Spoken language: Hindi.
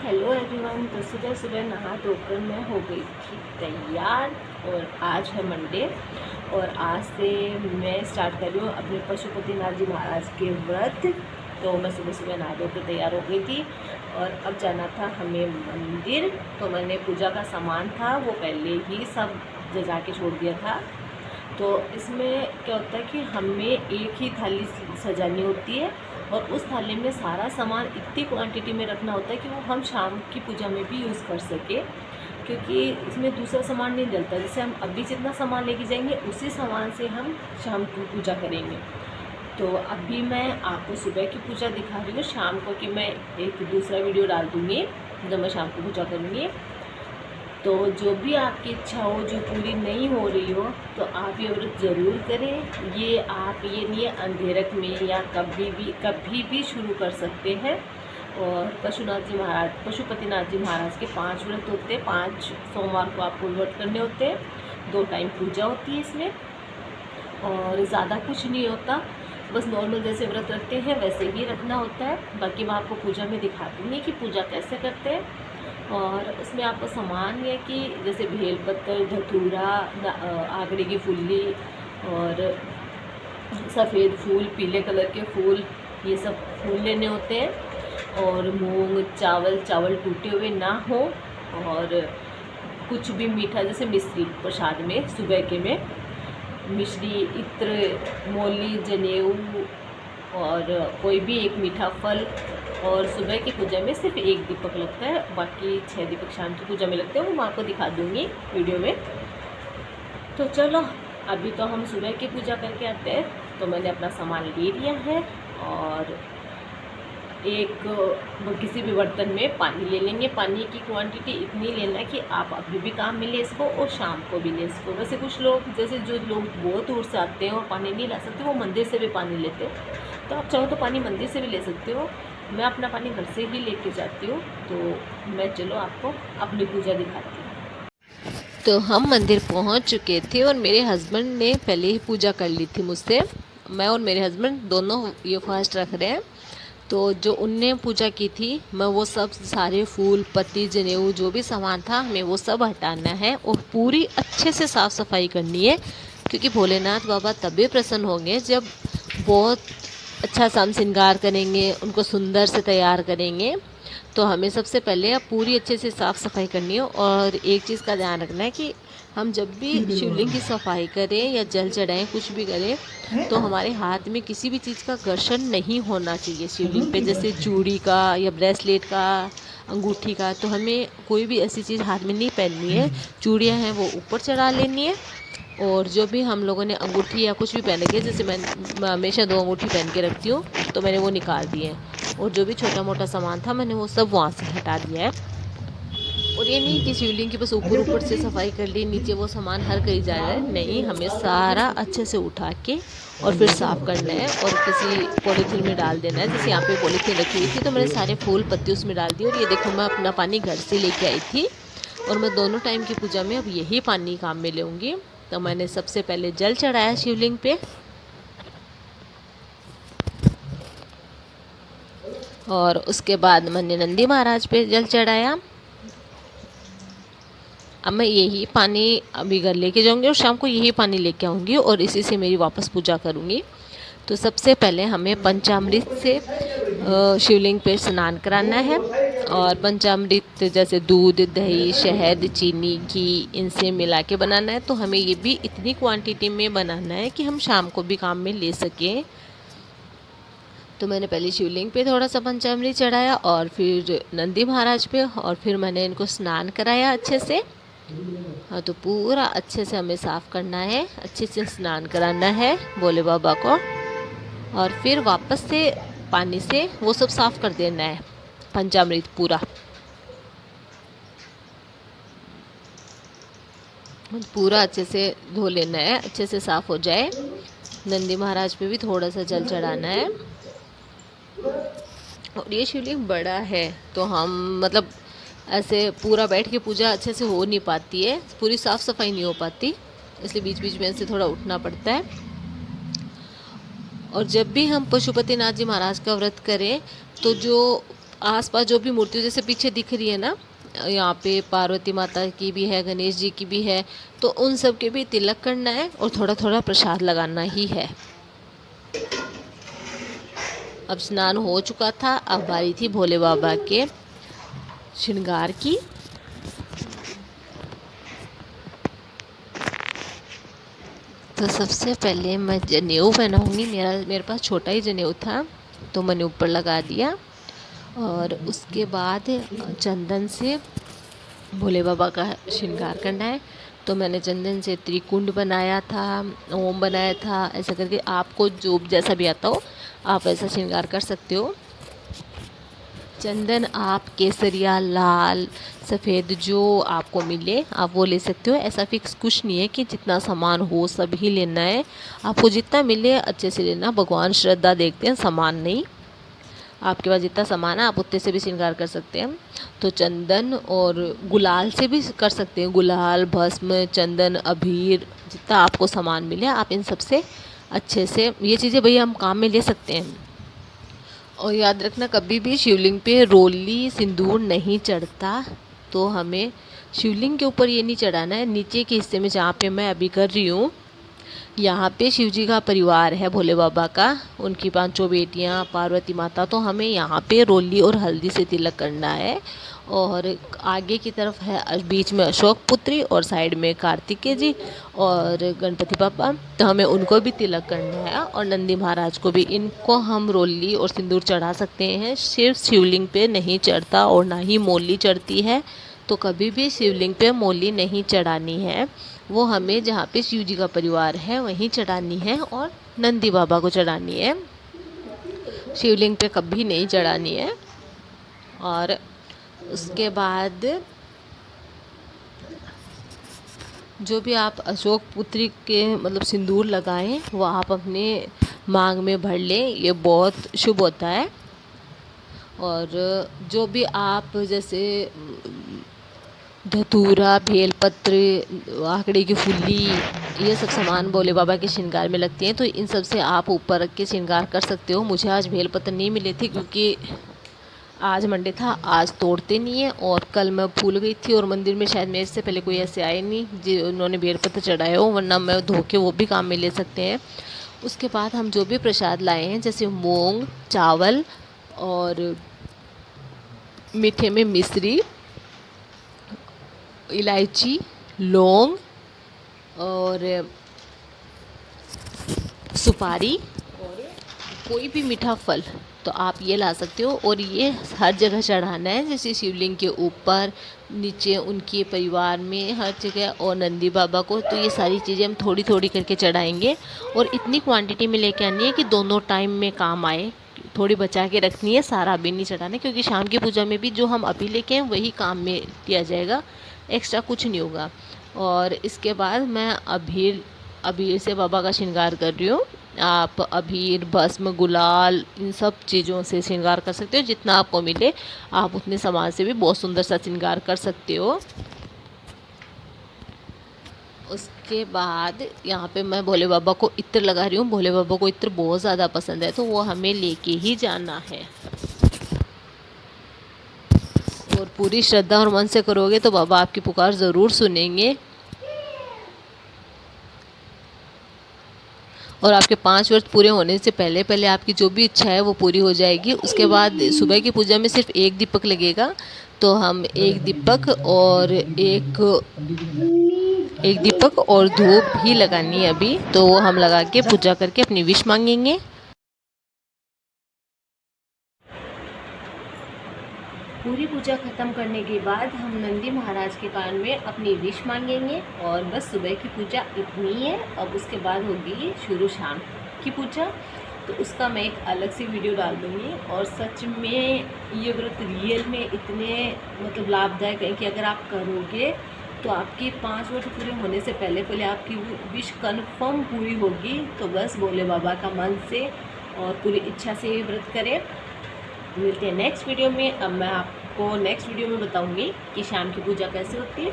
Hello everyone. तो सुबह सुबह नहा धोकर मैं हो गई थी तैयार और आज है मंडे और आज से मैं स्टार्ट कर रही हूँ अपने पशुपतिनाथ जी महाराज के व्रत। तो मैं सुबह सुबह नहा धोकर तैयार हो गई थी और अब जाना था हमें मंदिर। तो मैंने पूजा का सामान था वो पहले ही सब जजा के छोड़ दिया था। तो इसमें क्या होता है कि हमें एक ही थाली सजानी होती है और उस थाली में सारा सामान इतनी क्वांटिटी में रखना होता है कि वो हम शाम की पूजा में भी यूज़ कर सके, क्योंकि इसमें दूसरा सामान नहीं डलता। जैसे हम अभी जितना सामान लेके जाएंगे उसी सामान से हम शाम की पूजा करेंगे। तो अभी मैं आपको सुबह की पूजा दिखा रही हूँ, शाम को कि मैं एक दूसरा वीडियो डाल दूँगी जब मैं शाम को पूजा करूँगी। तो जो भी आपकी इच्छा हो जो पूरी नहीं हो रही हो तो आप ये व्रत ज़रूर करें। ये आप ये नहीं अंधेरक में या कभी भी शुरू कर सकते हैं। और पशुपतिनाथ जी महाराज के 5 व्रत होते हैं। 5 सोमवार को आपको व्रत करने होते हैं। 2 टाइम पूजा होती है इसमें और ज़्यादा कुछ नहीं होता, बस नॉर्मल जैसे व्रत रखते हैं वैसे ही रखना होता है। बाकी मैं आपको पूजा में दिखा दूँगी कि पूजा कैसे करते हैं। और उसमें आपको सामान ये कि जैसे बेलपत्र, धतूरा, आंकड़े की फुल्ली और सफ़ेद फूल, पीले कलर के फूल, ये सब फूल लेने होते हैं। और मूंग चावल टूटे हुए ना हो और कुछ भी मीठा जैसे मिश्री प्रसाद में सुबह के में मिश्री, इत्र, मौली, जनेऊ और कोई भी एक मीठा फल। और सुबह की पूजा में सिर्फ एक दीपक लगता है, बाकी 6 दीपक शाम की पूजा में लगते हैं। वो मैं आपको दिखा दूँगी वीडियो में। तो चलो अभी तो हम सुबह की पूजा करके आते हैं। तो मैंने अपना सामान ले लिया है और एक किसी भी बर्तन में पानी ले लेंगे। पानी की क्वांटिटी इतनी लेना है कि आप अभी भी काम में ले इसको और शाम को भी ले इसको। वैसे कुछ लोग जैसे जो लोग बहुत दूर से आते हैं और पानी नहीं ला सकते वो मंदिर से भी पानी लेते हैं। तो आप चाहो तो पानी मंदिर से भी ले सकते हो। मैं अपना पानी घर से ही लेके जाती हूँ। तो मैं चलो आपको अपनी पूजा दिखाती हूँ। तो हम मंदिर पहुँच चुके थे और मेरे हस्बैंड ने पहले ही पूजा कर ली थी मुझसे। मैं और मेरे हस्बैंड दोनों ये फास्ट रख रहे हैं। तो जो उनने पूजा की थी मैं वो सब सारे फूल, पत्ती, जनेऊ जो भी सामान था हमें वो सब हटाना है और पूरी अच्छे से साफ़ सफाई करनी है, क्योंकि भोलेनाथ बाबा तभी प्रसन्न होंगे जब बहुत अच्छा साम श्रृंगार करेंगे, उनको सुंदर से तैयार करेंगे। तो हमें सबसे पहले अब पूरी अच्छे से साफ़ सफाई करनी है। और एक चीज़ का ध्यान रखना है कि हम जब भी शिवलिंग की सफाई करें या जल चढ़ाएं, कुछ भी करें, तो हमारे हाथ में किसी भी चीज़ का घर्षण नहीं होना चाहिए शिवलिंग पे, जैसे चूड़ी का या ब्रेसलेट का, अंगूठी का। तो हमें कोई भी ऐसी चीज़ हाथ में नहीं पहननी है। चूड़ियाँ हैं वो ऊपर चढ़ा लेनी है और जो भी हम लोगों ने अंगूठी या कुछ भी पहन रखी है, जैसे मैं हमेशा 2 अंगूठी पहन के रखती हूँ, तो मैंने वो निकाल दी है। और जो भी छोटा मोटा सामान था मैंने वो सब वहाँ से हटा दिया है। और ये नहीं कि शिवलिंग की बस ऊपर से सफाई कर ली, नीचे वो सामान हर कहीं जा रहा है, नहीं, हमें सारा अच्छे से उठा के और फिर साफ़ करना है और किसी पॉलीथीन में डाल देना है। जैसे यहाँ पे पॉलीथीन रखी हुई थी तो मैंने सारे फूल पत्ती उसमें डाल दिए। और ये देखो मैं अपना पानी घर से लेके आई थी और मैं दोनों टाइम की पूजा में अब यही पानी काम में लेऊँगी। तो मैंने सबसे पहले जल चढ़ाया शिवलिंग पे और उसके बाद मैंने नंदी महाराज पे जल चढ़ाया। अब मैं यही पानी अभी घर लेके जाऊंगी और शाम को यही पानी लेके आऊँगी और इसी से मेरी वापस पूजा करूँगी। तो सबसे पहले हमें पंचामृत से शिवलिंग पे स्नान कराना है। और पंचामृत जैसे दूध, दही, शहद, चीनी, घी इनसे मिला के बनाना है। तो हमें ये भी इतनी क्वांटिटी में बनाना है कि हम शाम को भी काम में ले सकें। तो मैंने पहले शिवलिंग पे थोड़ा सा पंचामृत चढ़ाया और फिर नंदी महाराज पे और फिर मैंने इनको स्नान कराया अच्छे से। हाँ, तो पूरा अच्छे से हमें साफ़ करना है, अच्छे से स्नान कराना है भोले बाबा को और फिर वापस से पानी से वो सब साफ़ कर देना है, पंचामृत पूरा अच्छे से धो लेना है, अच्छे से साफ़ हो जाए। नंदी महाराज पे भी थोड़ा सा जल चढ़ाना है। और ये शिवलिंग बड़ा है तो हम मतलब ऐसे पूरा बैठ के पूजा अच्छे से हो नहीं पाती है, पूरी साफ़ सफाई नहीं हो पाती, इसलिए बीच बीच में ऐसे थोड़ा उठना पड़ता है। और जब भी हम पशुपतिनाथ जी महाराज का व्रत करें तो जो आसपास जो भी मूर्तियों जैसे पीछे दिख रही है ना, यहाँ पे पार्वती माता की भी है, गणेश जी की भी है, तो उन सब के भी तिलक करना है और थोड़ा थोड़ा प्रसाद लगाना ही है। अब स्नान हो चुका था, अब बारी थी भोले बाबा के श्रृंगार की। तो सबसे पहले मैं जनेऊ पहनाऊँगी। मेरे पास छोटा ही जनेऊ था, तो मैंने ऊपर लगा दिया। और उसके बाद चंदन से भोले बाबा का श्रृंगार करना है। तो मैंने चंदन से त्रिकुंड बनाया था, ओम बनाया था, ऐसा करके आपको जो जैसा भी आता हो आप ऐसा श्रृंगार कर सकते हो। चंदन आप केसरिया, लाल, सफ़ेद जो आपको मिले आप वो ले सकते हो। ऐसा फिक्स कुछ नहीं है कि जितना सामान हो सब ही लेना है, आपको जितना मिले अच्छे से लेना। भगवान श्रद्धा देखते हैं, सामान नहीं। आपके पास जितना सामान है आप उतने से भी श्रृंगार कर सकते हैं। तो चंदन और गुलाल से भी कर सकते हैं, गुलाल, भस्म, चंदन, अबीर, जितना आपको सामान मिले आप इन सब से अच्छे से ये चीज़ें भैया हम काम में ले सकते हैं। और याद रखना, कभी भी शिवलिंग पे रोली सिंदूर नहीं चढ़ता, तो हमें शिवलिंग के ऊपर ये नहीं चढ़ाना है। नीचे के हिस्से में जहाँ पे मैं अभी कर रही हूँ, यहाँ पे शिव जी का परिवार है भोले बाबा का, उनकी 5 बेटियाँ, पार्वती माता। तो हमें यहाँ पे रोली और हल्दी से तिलक करना है। और आगे की तरफ है, बीच में अशोक पुत्री और साइड में कार्तिकेय जी और गणपति पापा, तो हमें उनको भी तिलक करना है। और नंदी महाराज को भी, इनको हम रोली और सिंदूर चढ़ा सकते हैं। सिर्फ शिवलिंग पे नहीं चढ़ता और ना ही मोली चढ़ती है, तो कभी भी शिवलिंग पे मोली नहीं चढ़ानी है। वो हमें जहाँ पे शिव जी का परिवार है वहीं चढ़ानी है और नंदी बाबा को चढ़ानी है, शिवलिंग पे कभी नहीं चढ़ानी है। और उसके बाद जो भी आप अशोक पुत्री के मतलब सिंदूर लगाएं वो आप अपने मांग में भर लें, ये बहुत शुभ होता है। और जो भी आप जैसे धतूरा, बेलपत्र, आकड़े की फुल्ली, ये सब सामान भोले बाबा के श्रृंगार में लगती हैं, तो इन सब से आप ऊपर रख के श्रृंगार कर सकते हो। मुझे आज बेलपत्र नहीं मिले थे क्योंकि आज मंडे था, आज तोड़ते नहीं है। और कल मैं भूल गई थी और मंदिर में शायद मेरे से पहले कोई ऐसे आए नहीं जिन्होंने बेलपत्र चढ़ाए हो, वरना मैं धो के वो भी काम में ले सकते हैं। उसके बाद हम जो भी प्रसाद लाए हैं, जैसे मूंग, चावल और मीठे में मिश्री, इलायची, लौंग और सुपारी और कोई भी मीठा फल, तो आप ये ला सकते हो। और ये हर जगह चढ़ाना है, जैसे शिवलिंग के ऊपर, नीचे उनके परिवार में, हर जगह। और नंदी बाबा को तो ये सारी चीज़ें हम थोड़ी थोड़ी करके चढ़ाएंगे। और इतनी क्वांटिटी में लेके आनी है कि दोनों टाइम में काम आए। थोड़ी बचा के रखनी है, सारा अभी नहीं चढ़ाना, क्योंकि शाम की पूजा में भी जो हम अभी लेके हैं वही काम में लिया जाएगा, एक्स्ट्रा कुछ नहीं होगा। और इसके बाद मैं अबीर से बाबा का श्रृंगार कर रही हूँ। आप अबीर, भस्म, गुलाल, इन सब चीज़ों से श्रृंगार कर सकते हो। जितना आपको मिले आप उतने सामान से भी बहुत सुंदर सा श्रृंगार कर सकते हो। उसके बाद यहाँ पे मैं भोले बाबा को इत्र लगा रही हूँ। भोले बाबा को इत्र बहुत ज़्यादा पसंद है, तो वो हमें लेके ही जाना है। और पूरी श्रद्धा और मन से करोगे तो बाबा आपकी पुकार ज़रूर सुनेंगे। और आपके 5 वर्ष पूरे होने से पहले पहले आपकी जो भी इच्छा है वो पूरी हो जाएगी। उसके बाद सुबह की पूजा में सिर्फ 1 दीपक लगेगा, तो हम 1 दीपक और धूप ही लगानी है अभी, तो वो हम लगा के पूजा करके अपनी विश मांगेंगे। पूरी पूजा ख़त्म करने के बाद हम नंदी महाराज के कान में अपनी विश मांगेंगे। और बस सुबह की पूजा इतनी है। अब उसके बाद होगी शुरू शाम की पूजा, तो उसका मैं एक अलग से वीडियो डाल दूँगी। और सच में ये व्रत रियल में इतने मतलब लाभदायक है कि अगर आप करोगे तो आपकी 5 वर्ष पूरे होने से पहले पहले आपकी विश कन्फर्म पूरी होगी। तो बस भोले बाबा का मन से और पूरी इच्छा से ये व्रत करें। मिलते हैं नेक्स्ट वीडियो में। अब मैं आपको नेक्स्ट वीडियो में बताऊंगी कि शाम की पूजा कैसे होती है।